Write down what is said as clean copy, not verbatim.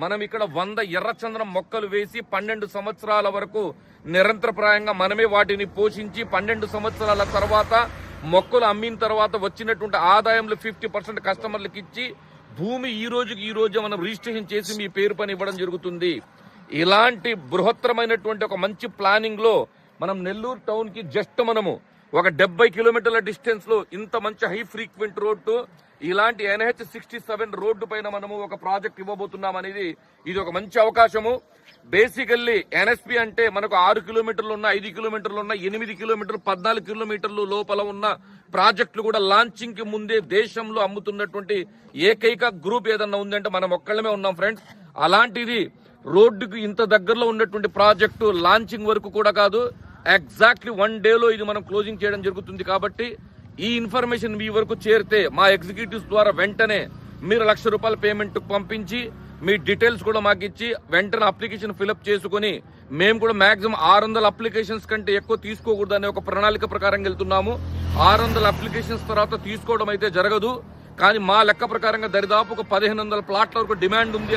మనం ఇక్కడ 100 ఎర్రచందనం మొక్కలు వేసి 12 సంవత్సరాల వరకు నిరంతరప్రాయంగా మనమే వాటిని పోషించి 12 సంవత్సరాల తర్వాత మొక్కలు అమ్మిన తర్వాత వచ్చినటువంటి ఆదాయంలో 50% కస్టమర్లకు ఇచ్చి భూమి ఈ రోజు మనం రిజిస్ట్రేషన్ చేసి మీ పేరు పని ఇవ్వడం జరుగుతుంది. ఇలాంటి బృహత్తరమైనటువంటి ఒక మంచి ప్లానింగ్ లో మనం నెల్లూరు టౌన్ కి జస్ట్ మనము ఒక 70 కిలోమీటర్ల డిస్టెన్స్ లో ఇంత మంచి హై ఫ్రీక్వెంట్ రోడ్డు ఇలాంటి NH 67 రోడ్డు పైన మనము ఒక ప్రాజెక్ట్ ఇవ్వబోతున్నాం అనేది ఇది ఒక మంచి అవకాశము. బేసికల్లీ NSP అంటే మనకు 6 కిలోమీటర్లు ఉన్న 5 కిలోమీటర్లు ఉన్న 8 కిలోమీటర్లు 14 కిలోమీటర్లు లోపల ఉన్న ప్రాజెక్టులు కూడా లాంచింగ్ కి ముందే దేశంలో అమ్ముతున్నటువంటి ఏకైక గ్రూప్ ఏదన్నా ఉందంటే మనం ఒక్కళ్ళమే ఉన్నాం ఫ్రెండ్స్. అలాంటిది రోడ్డుకు ఇంత దగ్గరలో ఉన్నటువంటి ప్రాజెక్టు లాంచింగ్ వరకు కూడా కాదు, ఎగ్జాక్ట్లీ 1 డేలో ఇది మనం క్లోజింగ్ చేయడం జరుగుతుంది. కాబట్టి ఈ ఇన్ఫర్మేషన్ మీ వరకు చేరితే మా ఎగ్జిక్యూటివ్స్ ద్వారా వెంటనే మీరు ₹1,00,000 పేమెంట్ పంపించి మీ డీటెయిల్స్ కూడా మాకు ఇచ్చి వెంటనే అప్లికేషన్ ఫిల్అప్ చేసుకుని మేము కూడా మాక్సిమం 600 అప్లికేషన్స్ కంటే ఎక్కువ తీసుకోకూడదు అనే ఒక ప్రణాళిక ప్రకారం వెళ్తున్నాము. 600 అప్లికేషన్స్ తర్వాత తీసుకోవడం అయితే జరగదు, కానీ మా లెక్క ప్రకారంగా దరిదాపు ఒక 1,500 ప్లాట్ల వరకు డిమాండ్ ఉంది.